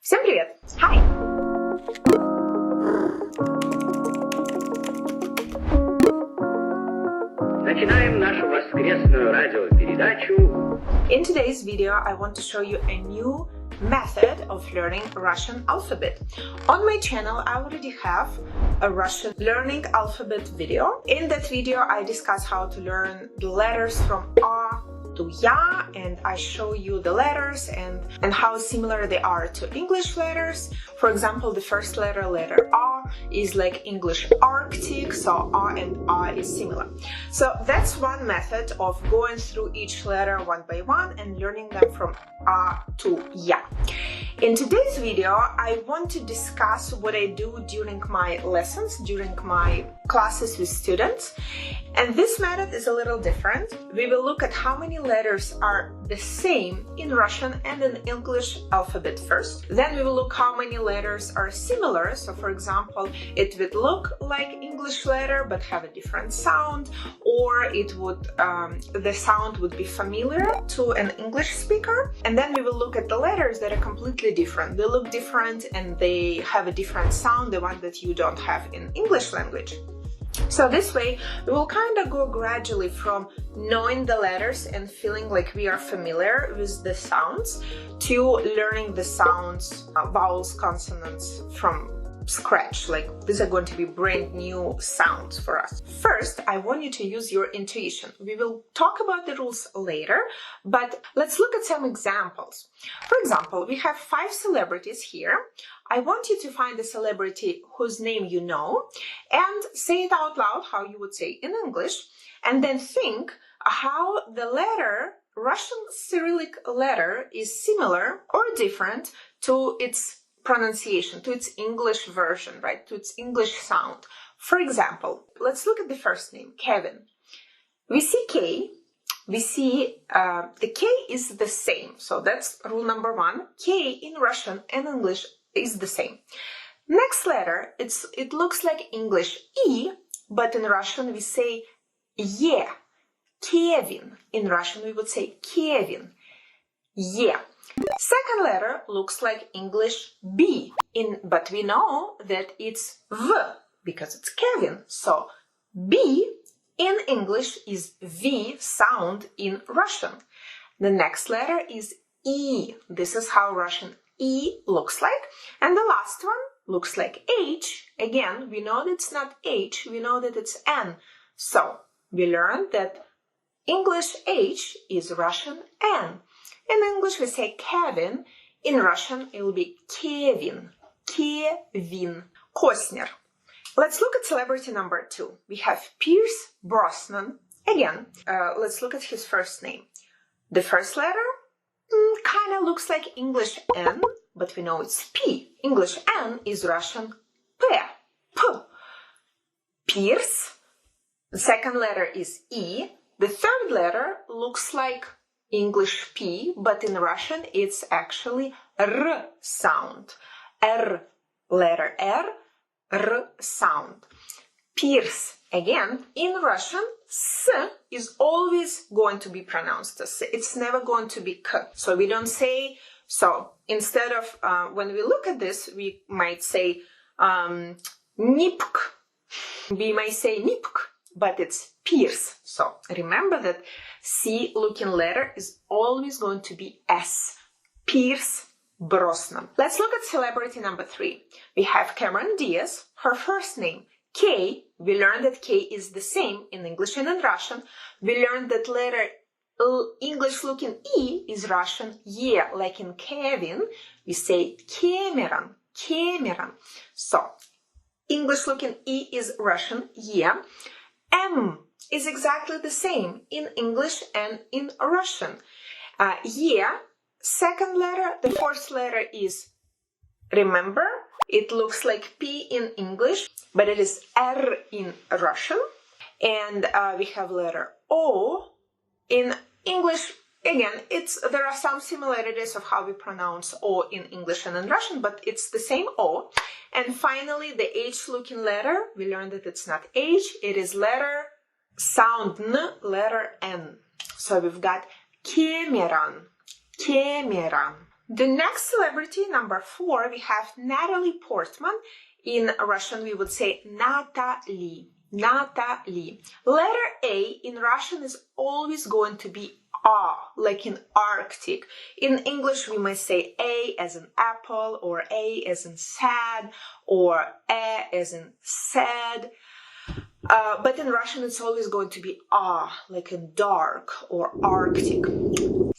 Всем привет! Hi! Начинаем нашу воскресную радиопередачу. In today's video, I want to show you a new method of learning Russian alphabet. On my channel, I already have a Russian learning alphabet video. In that video, I discuss how to learn the letters from A to Ya, and I show you the letters and how similar they are to English letters. For example, the first letter, letter A, is like English Arctic, so A and A is similar. So that's one method of going through each letter one by one and learning them from A to Ya. In today's video, I want to discuss what I do during my lessons, during my classes with students. And this method is a little different. We will look at how many letters are the same in Russian and in English alphabet first. Then we will look how many letters are similar. So for example, it would look like English letter but have a different sound, or it would the sound would be familiar to an English speaker. And then we will look at the letters that are completely different. They look different and they have a different sound, the one that you don't have in English language. So this way, we will kind of go gradually from knowing the letters and feeling like we are familiar with the sounds to learning the sounds, vowels, consonants from scratch. Like these are going to be brand new sounds for us. First, I want you to use your intuition. We will talk about the rules later, but let's look at some examples. For example, we have 5 celebrities here. I want you to find a celebrity whose name you know and say it out loud how you would say in English, and then think how the letter, Russian Cyrillic letter, is similar or different to its pronunciation, to its English version, right? To its English sound. For example, let's look at the first name, Kevin. We see K. We see the K is the same. So that's rule number 1. K in Russian and English is the same. Next letter, it looks like English E, but in Russian we say Ye. Kevin. In Russian we would say Kevin. Ye. Second letter looks like English B, but we know that it's V because it's Kevin. So B in English is V sound in Russian. The next letter is E. This is how Russian E looks like. And the last one looks like H. Again, we know that it's not H, we know that it's N. So we learned that English H is Russian N. In English we say Kevin. In Russian it will be Kevin. Kevin. Kostner. Let's look at celebrity number 2. We have Pierce Brosnan. Again, let's look at his first name. The first letter kind of looks like English N, but we know it's P. English N is Russian P. P. Pierce. The second letter is E. The third letter looks like English P, but in Russian it's actually R sound. R, letter R sound. Pierce. Again, in Russian, S is always going to be pronounced as S. It's never going to be K. So we don't say, so instead of, when we look at this, we might say Nipk. We might say Nipk, but it's Pierce. So remember that C looking letter is always going to be S. Pierce Brosnan. Let's look at celebrity number 3. We have Cameron Diaz. Her first name, K. We learned that K is the same in English and in Russian. We learned that letter English looking E is Russian Ye. Like in Kevin, we say Cameron. Cameron. So English looking E is Russian Ye. M is exactly the same in English and in Russian. Ye, second letter, the fourth letter is, remember, it looks like P in English, but it is R in Russian. And we have letter O in English. Again, there are some similarities of how we pronounce O in English and in Russian, but it's the same O. And finally, the H looking letter, we learned that it's not H, it is letter sound N, letter N. So we've got Cameron, Cameron. The next celebrity, number 4, we have Natalie Portman. In Russian, we would say Natalie. Natalie. Letter A in Russian is always going to be A, like in Arctic. In English, we might say A as in apple, or A as in sad, or A as in sad. But in Russian, it's always going to be A, like in dark or Arctic.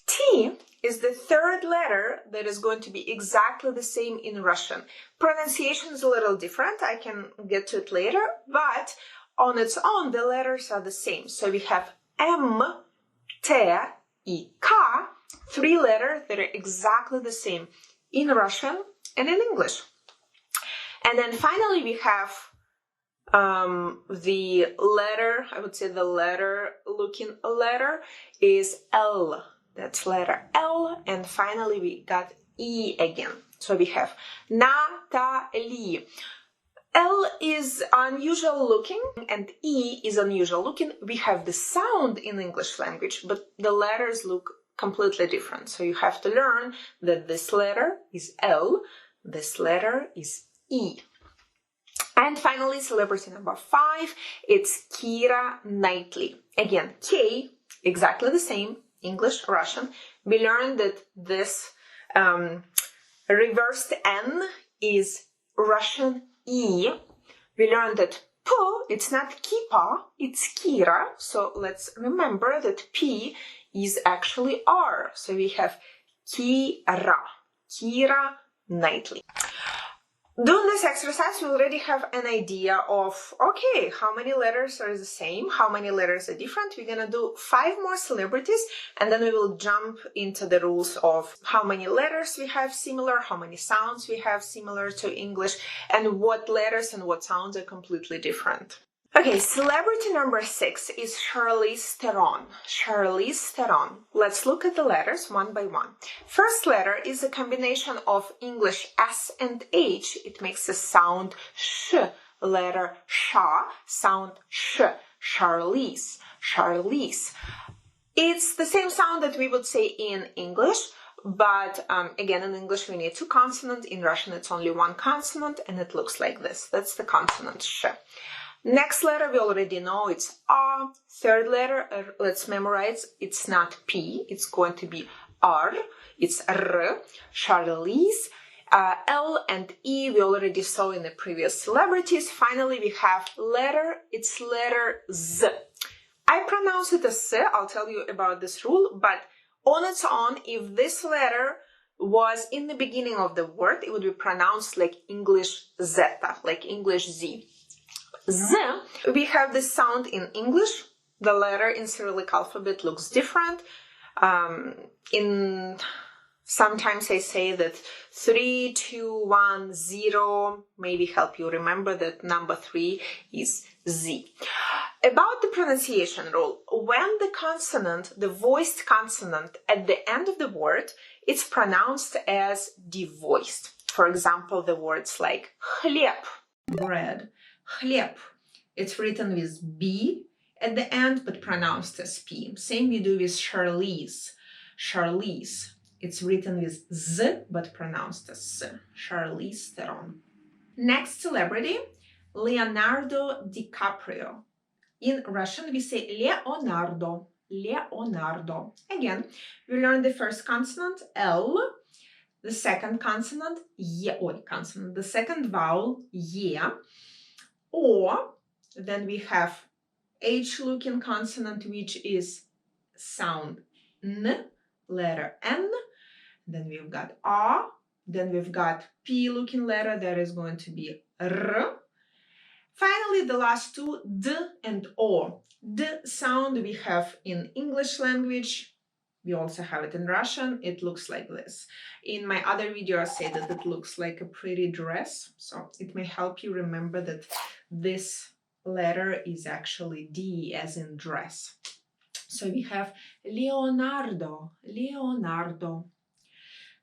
T is the third letter that is going to be exactly the same in Russian. Pronunciation is a little different. I can get to it later, but on its own, the letters are the same. So we have M, T, I, K, 3 letters that are exactly the same in Russian and in English. And then finally, we have the letter, I would say the letter-looking letter is L. That's letter L. And finally, we got E again. So we have Natalie. L is unusual looking and E is unusual looking. We have the sound in English language, but the letters look completely different. So you have to learn that this letter is L, this letter is E. And finally, celebrity number 5, it's Keira Knightley. Again, K, exactly the same, English, Russian. We learned that this reversed N is Russian E. We learned that P, it's not Kipa, it's Kira. So let's remember that P is actually R. So we have Keira Knightley. Doing this exercise, we already have an idea of, okay, how many letters are the same, how many letters are different. We're going to do 5 more celebrities, and then we will jump into the rules of how many letters we have similar, how many sounds we have similar to English, and what letters and what sounds are completely different. Okay, celebrity number 6 is Charlize Theron. Charlize Theron. Let's look at the letters one by one. First letter is a combination of English S and H. It makes a sound sh, letter sha, sound sh. Charlize. Charlize. It's the same sound that we would say in English, but again, in English we need 2 consonants. In Russian, it's only 1 consonant, and it looks like this. That's the consonant sh. Next letter, we already know it's A. Third letter, let's memorize, it's not P, it's going to be R, it's R, Charlize. L and E, we already saw in the previous celebrities. Finally, we have letter, it's letter Z. I pronounce it as Z, I'll tell you about this rule, but on its own, if this letter was in the beginning of the word, it would be pronounced like English Zeta, like English Z. Z, we have this sound in English. The letter in Cyrillic alphabet looks different. Sometimes I say that 3, 2, 1, 0 maybe help you remember that number 3 is Z. About the pronunciation rule, when the consonant, the voiced consonant at the end of the word, it's pronounced as devoiced. For example, the words like хлеб, bread. Хлеб, it's written with B at the end, but pronounced as P. Same we do with Charlize. Charlize, it's written with Z, but pronounced as S. Charlize Theron. Next celebrity, Leonardo DiCaprio. In Russian, we say Leonardo. Leonardo. Again, we learn the first consonant, L, the second consonant, the second vowel, Ye. Or then we have H-looking consonant, which is sound N, letter N. Then we've got A. Then we've got P-looking letter that is going to be R. Finally, the last 2, D and O. D sound we have in English language. We also have it in Russian. It looks like this. In my other video, I say that it looks like a pretty dress. So it may help you remember that this letter is actually D as in dress. So we have Leonardo, Leonardo.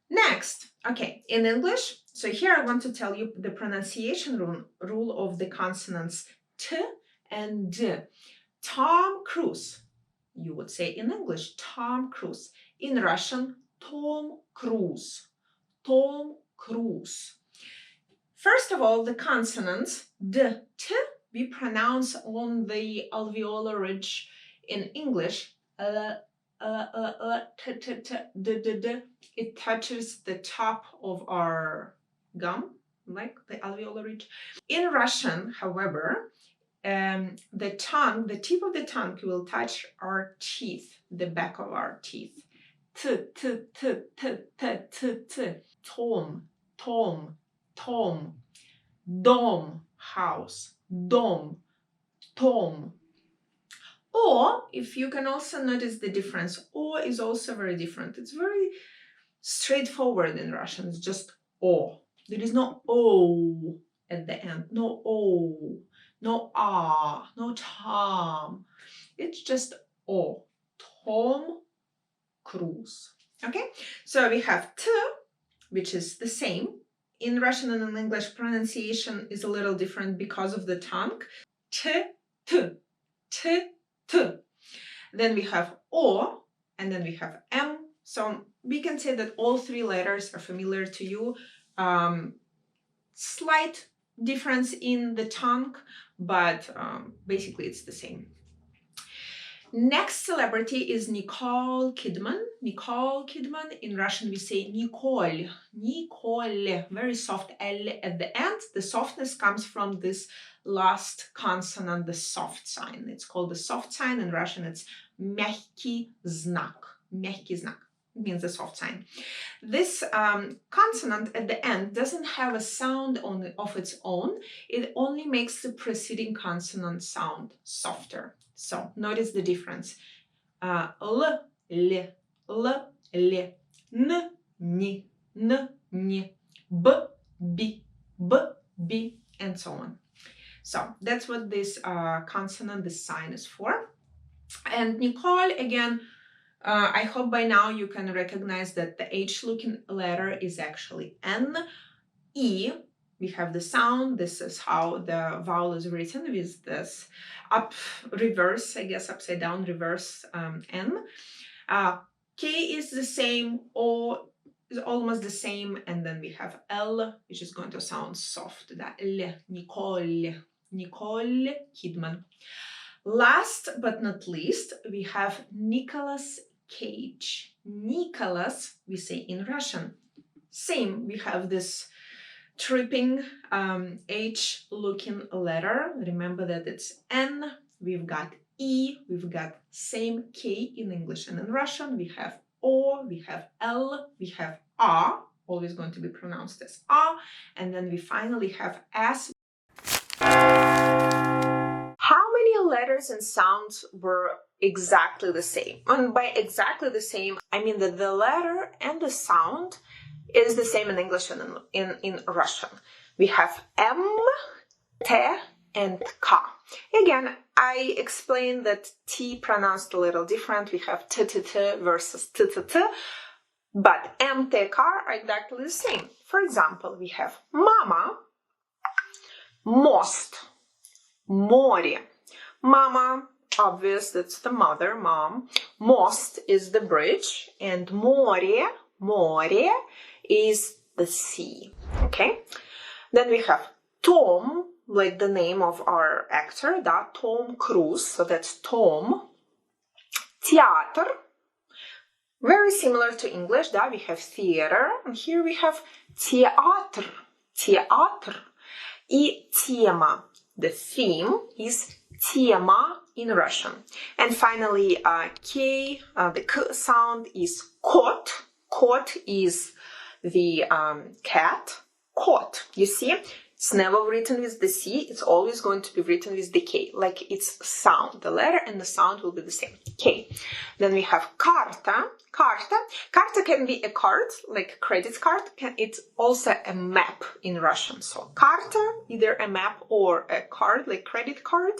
Next, okay, in English, so here I want to tell you the pronunciation rule of the consonants T and D. Tom Cruise. You would say in English, Tom Cruise. In Russian, Tom Cruise. Tom Cruise. First of all, the consonants d, t, we pronounce on the alveolar ridge in English. T, t, t, d, d, d. It touches the top of our gum, like the alveolar ridge. In Russian, however, the tip of the tongue will touch our teeth, the back of our teeth. T, t, t, t, t, t, t. Tom, tom, tom. Dom, house. Dom, tom. Or, if you can also notice the difference, O is also very different. It's very straightforward in Russian. It's just O. There is no O at the end. No O. No ah. No Tom. It's just O. Tom Cruise. Okay? So we have T, which is the same. In Russian and in English, pronunciation is a little different because of the tongue. T, T, T, T. Then we have O, and then we have M. So we can say that all three letters are familiar to you. Slight difference in the tongue, but basically it's the same. Next celebrity is Nicole Kidman. Nicole Kidman. In Russian we say Nicole. Nicole. Very soft L at the end. The softness comes from this last consonant, the soft sign. It's called the soft sign. In Russian it's мягкий знак. Мягкий знак. It means the soft sign. This consonant at the end doesn't have a sound of its own. It only makes the preceding consonant sound softer. So notice the difference. L, L, L, L, N, N, N, N, B, B, B, B, and so on. So that's what this consonant, this sign is for. And Nicole, again, I hope by now you can recognize that the H-looking letter is actually N. E, we have the sound. This is how the vowel is written with this reverse, I guess, upside down, reverse N. K is the same, O is almost the same, and then we have L, which is going to sound soft. That L, Nicole, Nicole Kidman. Last but not least, we have Nicolas Cage. Nicolas, we say in Russian. Same, we have this tripping H-looking letter. Remember that it's N. We've got E. We've got same K in English and in Russian. We have O. We have L. We have A. Always going to be pronounced as A. And then we finally have S. How many letters and sounds were exactly the same? And by exactly the same, I mean that the letter and the sound is the same in English and in Russian. We have M, T, and K. Again, I explained that T pronounced a little different. We have T, T, T versus T, T, T. But M, T, K are exactly the same. For example, we have Mama, Most, Море. Mama, obvious, that's the mother, mom. Most is the bridge, and море, море is the sea. Okay? Then we have Tom, like the name of our actor, that Tom Cruise, so that's Tom. Theater, very similar to English, that we have theater, and here we have театр, театр. И тема, the theme is тема in Russian. And finally, K, the K sound is кот. Кот is the cat. Кот, you see? It's never written with the C. It's always going to be written with the K, like its sound. The letter and the sound will be the same. K. Then we have карта. Карта. Карта can be a card, like a credit card. It's also a map in Russian. So карта, either a map or a card, like credit card.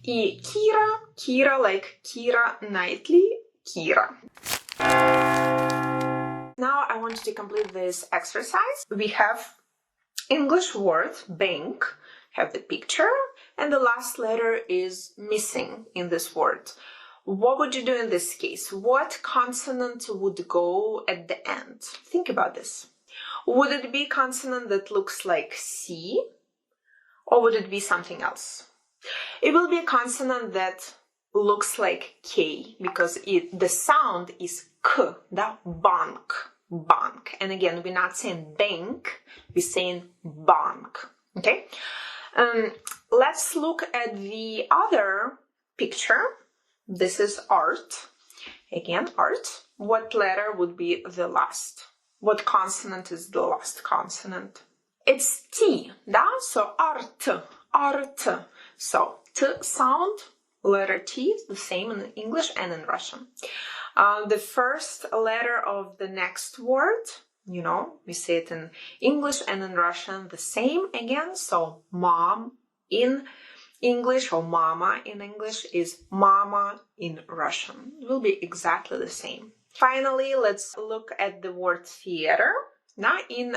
И Kira, Kira like Kira Knightley, Kira. Now I want you to complete this exercise. We have English word, bank, have the picture, and the last letter is missing in this word. What would you do in this case? What consonant would go at the end? Think about this. Would it be a consonant that looks like C, or would it be something else? It will be a consonant that looks like K, because the sound is K, da? Bank, bank. And again, we're not saying bank, we're saying bank, okay? Let's look at the other picture. This is art. Again, art. What letter would be the last? What consonant is the last consonant? It's T, da? So art, art. So T sound, letter T is the same in English and in Russian. The first letter of the next word, you know, we say it in English and in Russian the same again. So mom in English or mama in English is mama in Russian. It will be exactly the same. Finally, let's look at the word theater. Now, in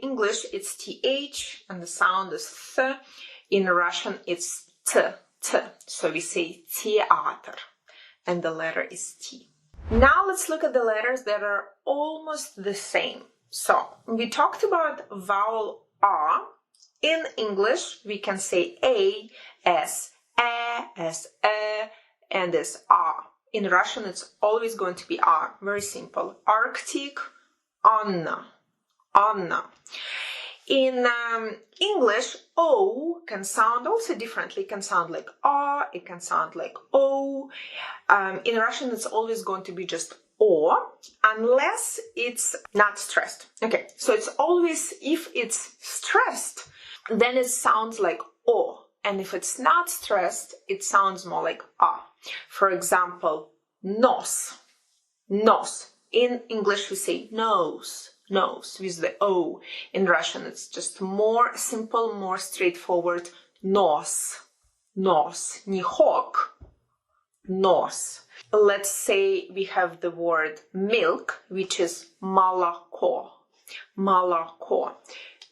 English, it's TH and the sound is th. In Russian, it's t, t. So we say theater and the letter is T. Now let's look at the letters that are almost the same. So we talked about vowel A. In English, we can say A as and as A. In Russian, it's always going to be A. Very simple. Arctic, Anna, Anna. In English, O can sound also differently. It can sound like A, it can sound like O. In Russian, it's always going to be just O, unless it's not stressed. Okay, so it's always, if it's stressed, then it sounds like O. And if it's not stressed, it sounds more like A. For example, nos, nos. In English, we say nose, nose with the O. In Russian, it's just more simple, more straightforward. Nos, nos. Не хок, nos. Let's say we have the word milk, which is молоко, молоко.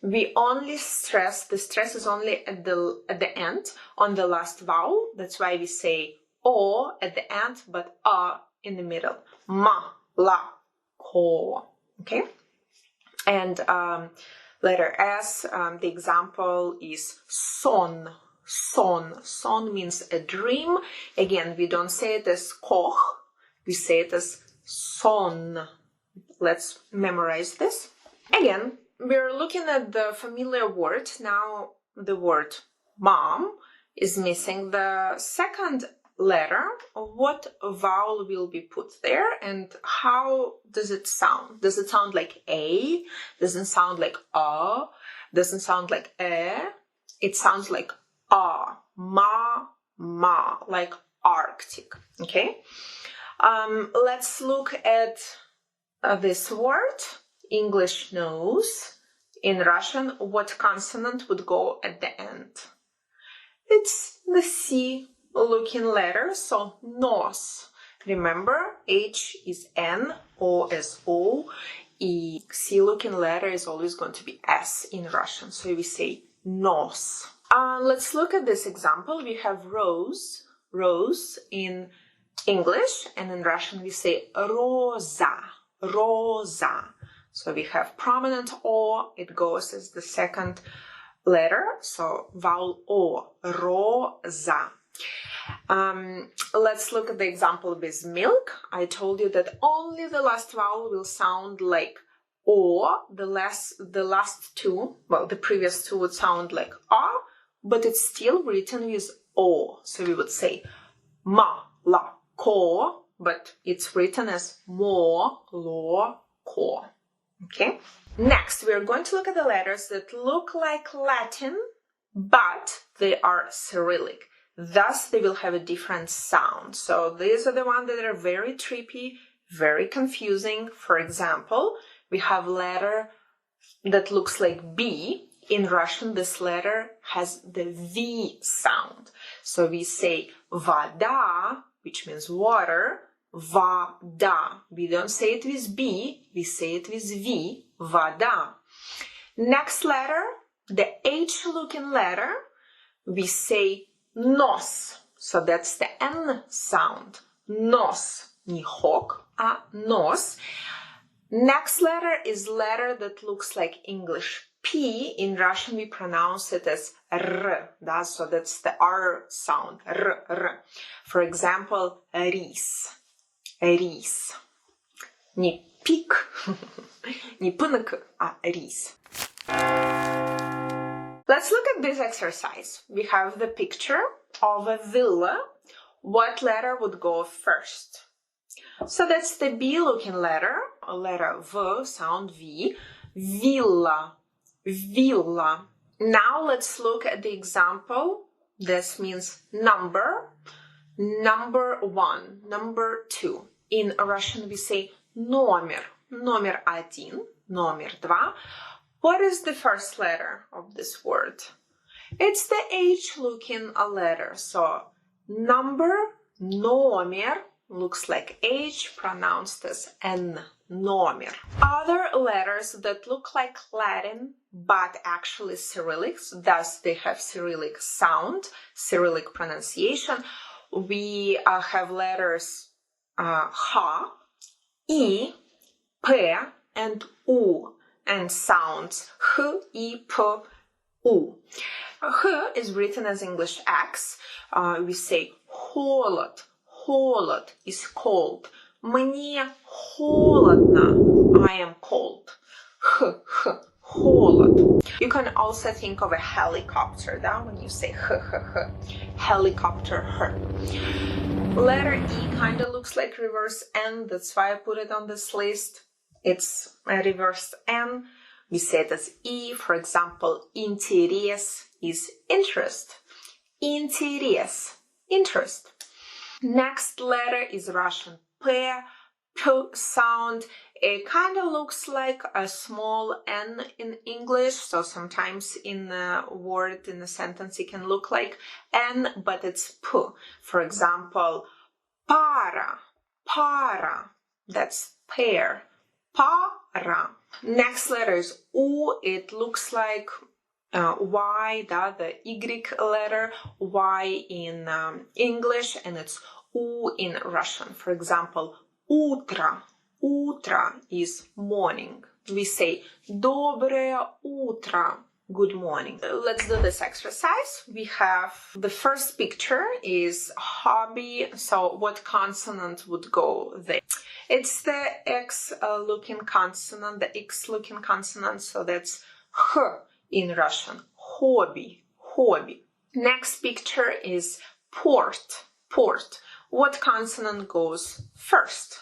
We only stress, the stress is only at the end, on the last vowel. That's why we say O at the end, but A in the middle. Ma, la, ko. Okay? And letter S, the example is son, son. Son means a dream. Again, we don't say it as koch, we say it as son. Let's memorize this. Again, we're looking at the familiar word. Now the word mom is missing the second letter. What vowel will be put there and how does it sound? Does it sound like A? Does it sound like A? Does it sound like E? It sounds like A. Ma, ma, like Arctic. Okay? Let's look at this word. English nose. In Russian, what consonant would go at the end? It's the C looking letter, so nos. Remember, H is N, O is O. E C looking letter is always going to be S in Russian, so we say nos. Let's look at this example. We have rose, rose in English, and in Russian we say rosa, rosa. So we have prominent O, it goes as the second letter, so vowel O, rosa. Let's look at the example with milk. I told you that only the last vowel will sound like O, the last two, well, the previous two would sound like A, but it's still written with O. So we would say ma, la, ko, but it's written as mo, lo, ko. Okay. Next, we're going to look at the letters that look like Latin, but they are Cyrillic. Thus, they will have a different sound. So these are the ones that are very trippy, very confusing. For example, we have letter that looks like B. In Russian, this letter has the V sound. So we say voda, which means water, voda. We don't say it with B, we say it with V, voda. Next letter, the H-looking letter, we say nos. So that's the N sound. Nos. Не хок, а nos. Next letter is letter that looks like English P. In Russian, we pronounce it as R, so that's the R sound, R. For example, ris, ris. Не пик, не пынок, а рис. Let's look at this exercise. We have the picture of a villa. What letter would go first? So that's the B-looking letter, a letter V, sound V. Villa, villa. Now let's look at the example. This means number. Number 1, number 2. In Russian we say номер, номер один, номер два. What is the first letter of this word? It's the H-looking letter. So number, номер, looks like H, pronounced as N, номер. Other letters that look like Latin, but actually Cyrillic, thus they have Cyrillic sound, Cyrillic pronunciation. We have letters H, I, P, and U, and sounds H, I, P, U. H is written as English X. We say холод. Холод is cold. Мне холодно. I am cold. Холод. You can also think of a helicopter, when you say helicopter, Letter E kind of looks like reverse N. That's why I put it on this list. It's a reverse N. We say it as E. For example, интерес is interest. Интерес, interest. Next letter is Russian P. P sound. It kind of looks like a small N in English. So sometimes in a word, in a sentence, it can look like N, but it's P. For example, para, para. That's pair. Para. Next letter is U. It looks like Y, the Y letter, Y in English, and it's U in Russian. For example, утро. Утро is morning. We say доброе утро, good morning. Let's do this exercise. We have the first picture is hobby. So what consonant would go there? It's the X-looking consonant, the X-looking consonant. So that's H in Russian. Hobby, hobby. Next picture is port, port. What consonant goes first?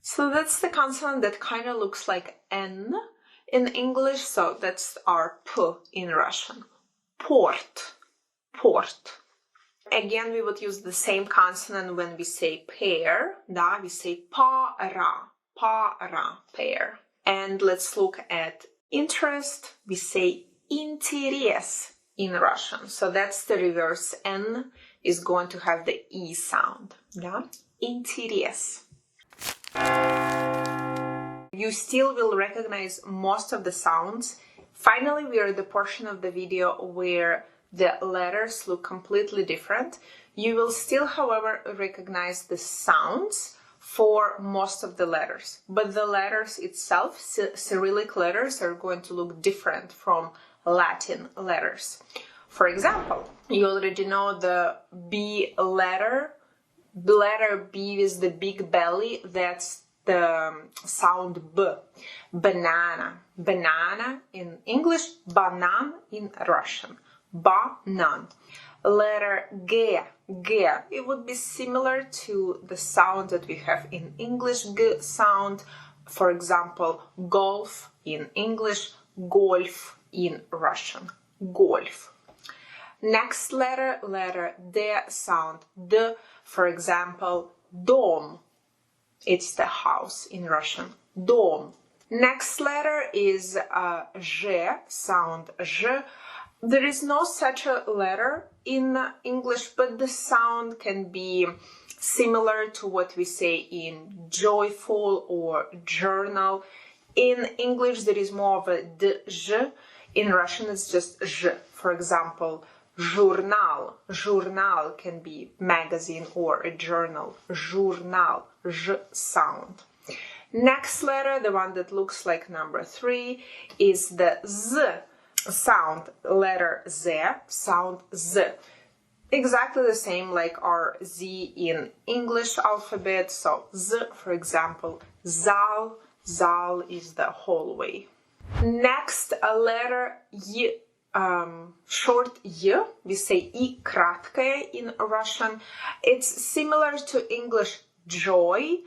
So that's the consonant that kind of looks like N in English. So that's our P in Russian. Port, port. Again, we would use the same consonant when we say pair. We say para, para, pair. And let's look at interest. We say интерес in Russian. So that's the reverse N is going to have the E sound. Интерес. You still will recognize most of the sounds. Finally, we are at the portion of the video where the letters look completely different. You will still, however, recognize the sounds for most of the letters. But the letters itself, Cyrillic letters, are going to look different from Latin letters. For example, you already know the B letter. The letter B is the big belly. That's the sound B. Banana. Banana in English, banan in Russian. Banan. Letter G. G. It would be similar to the sound that we have in English, G sound. For example, golf in English, golf in Russian. Golf. Next letter, letter D sound, D. For example, dom. It's the house in Russian. Dom. Next letter is J sound, J. There is no such a letter in English, but the sound can be similar to what we say in joyful or journal. In English, there is more of a dj. In Russian, it's just j. For example, journal. Journal can be magazine or a journal. Journal, j sound. Next letter, the one that looks like number 3, is the Z sound, letter Z, sound Z. Exactly the same like our Z in English alphabet. So Z, for example, zal, zal is the hallway. Next, a letter Y, short Y, we say I краткое in Russian. It's similar to English joy.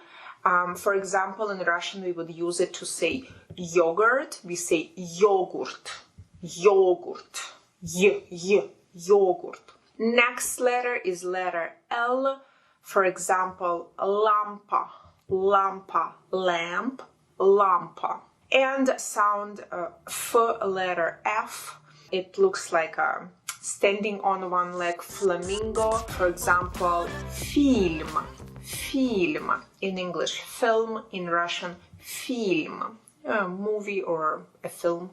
For example, in Russian we would use it to say yogurt. We say yogurt, yogurt, yogurt. Next letter is letter L. For example, lampa, lampa, lamp, lampa. And sound F, letter F. It looks like a standing on one leg flamingo. For example, film, film. In English, film. In Russian, film. A movie or a film.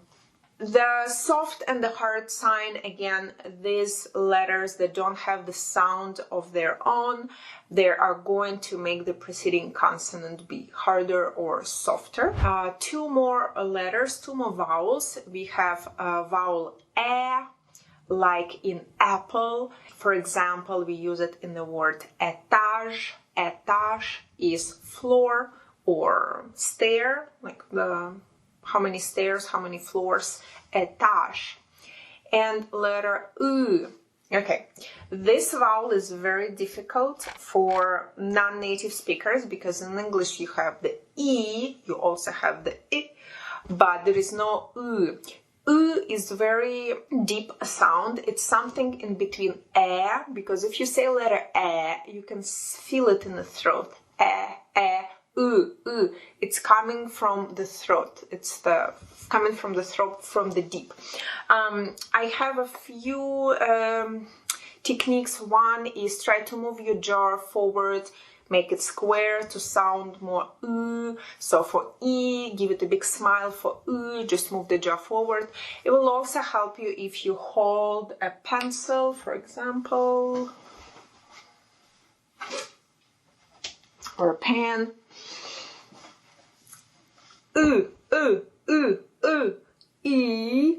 The soft and the hard sign, again, these letters that don't have the sound of their own, they are going to make the preceding consonant be harder or softer. 2 more letters, 2 more vowels. We have a vowel E, like in apple. For example, we use it in the word étage. Étage is floor or stair, like the how many stairs, how many floors, étage. And letter U. Okay, this vowel is very difficult for non-native speakers because in English you have the E, you also have the I, but there is no U. U is very deep sound. It's something in between E, because if you say letter E, you can feel it in the throat. U. It's coming from the throat. It's coming from the throat, from the deep. I have a few techniques. One is try to move your jaw forward, make it square to sound more U. So for E, give it a big smile. For U, just move the jaw forward. It will also help you if you hold a pencil, for example, or a pen. E,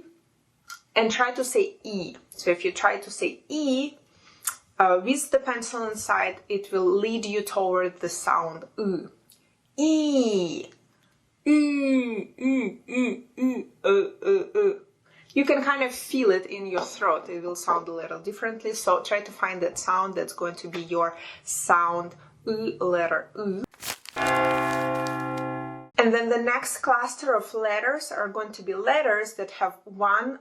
and try to say E. So if you try to say E with the pencil inside, it will lead you toward the sound U. E. You can kind of feel it in your throat. It will sound a little differently. So try to find that sound that's going to be your sound U, letter U. And then the next cluster of letters are going to be letters that have one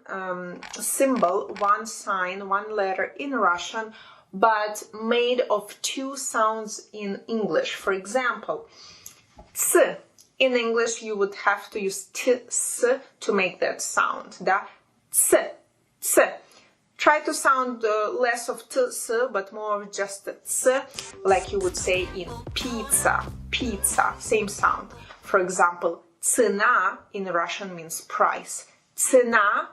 symbol, one sign, one letter in Russian, but made of 2 sounds in English. For example, ts. In English, you would have to use t, s to make that sound. Da? Ts, ts. Try to sound less of t, s, but more of just ts, like you would say in pizza, pizza, same sound. For example, цена in Russian means price. Цена,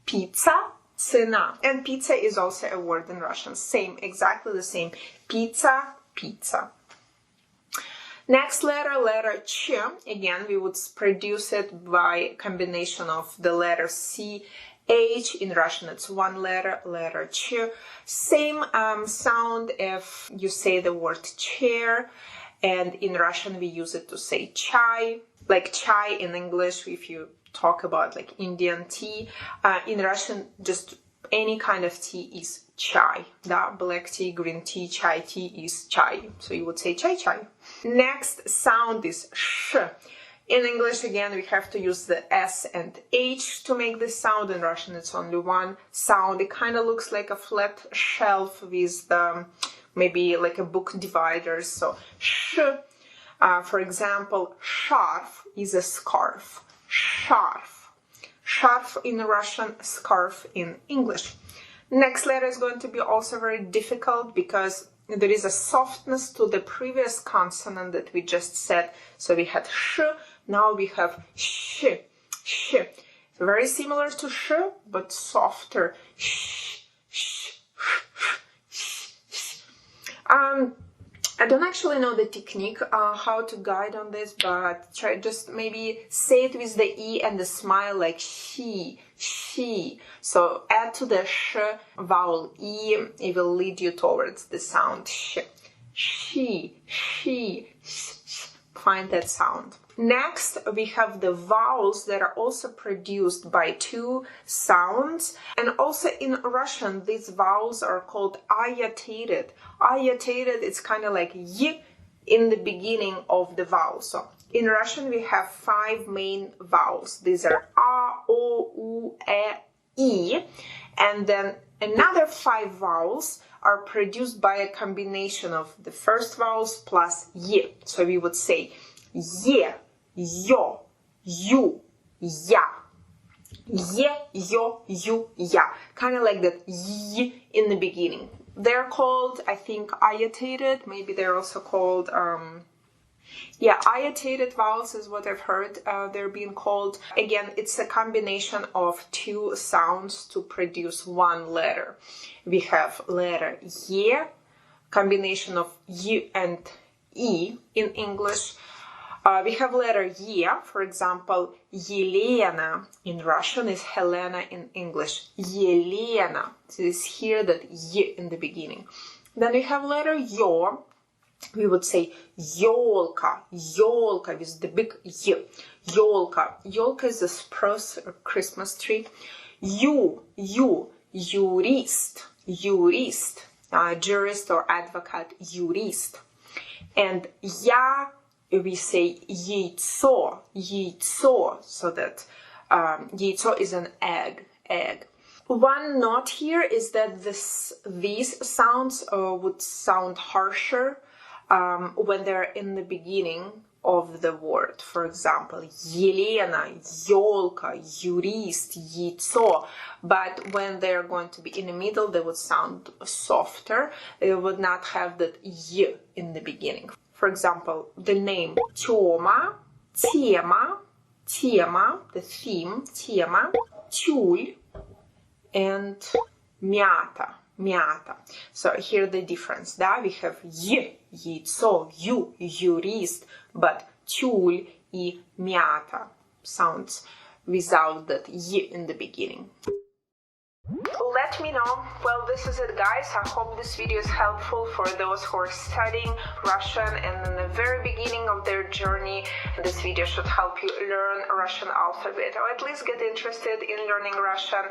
pizza, цена. And pizza is also a word in Russian. Same, exactly the same. Pizza, pizza. Next letter, letter ch. Again, we would produce it by combination of the letter C, H. In Russian, it's one letter, letter ch. Same sound if you say the word chair. And in Russian, we use it to say chai, like chai in English, if you talk about like Indian tea. In Russian, just any kind of tea is chai. Da? Black tea, green tea, chai tea is chai. So you would say chai chai. Next sound is sh. In English, again, we have to use the S and H to make this sound. In Russian, it's only one sound. It kind of looks like a flat shelf with the maybe like a book divider. So sh, for example, scarf is a scarf. Scarf. Scarf in Russian, scarf in English. Next letter is going to be also very difficult because there is a softness to the previous consonant that we just said. So we had sh, now we have sh, sh. Very similar to sh, but softer. Sh, sh, sh, sh. I don't actually know the technique, how to guide on this, but try just maybe say it with the E and the smile like she. So add to the sh vowel E, it will lead you towards the sound sh. She, find that sound. Next, we have the vowels that are also produced by two sounds. And also in Russian, these vowels are called Iotated. Iotated, it's kind of like y in the beginning of the vowel. So in Russian, we have 5 main vowels. These are A, O, U, E, I. And then another 5 vowels are produced by a combination of the first vowels plus y. So we would say ye, yo, you, ya. Ye, yo, you, ya. Kind of like that y in the beginning. They're called, I think, Iotated. Maybe they're also called, Iotated vowels is what I've heard they're being called. Again, it's a combination of 2 sounds to produce 1 letter. We have letter ye, combination of y and e in English. We have letter ye, for example, Yelena in Russian is Helena in English. Yelena, so it's here that y in the beginning. Then we have letter yo. We would say yolka with the big y. Yolka is a spruce or Christmas tree. Jurist, jurist or advocate, jurist. And ya, we say яйцо, so that яйцо is an egg. One note here is that these sounds would sound harsher when they're in the beginning of the word. For example, Елена, Yolka, Jurist, яйцо. But when they're going to be in the middle, they would sound softer. They would not have that y in the beginning. For example, the name Тёма, тема, the theme, тема, тюль, and мята. So here the difference, да? We have y, яйцо, jurist, but тюль и мята sounds without that y in the beginning. Let me know. Well, this is it, guys. I hope this video is helpful for those who are studying Russian and in the very beginning of their journey. This video should help you learn Russian alphabet, or at least get interested in learning Russian.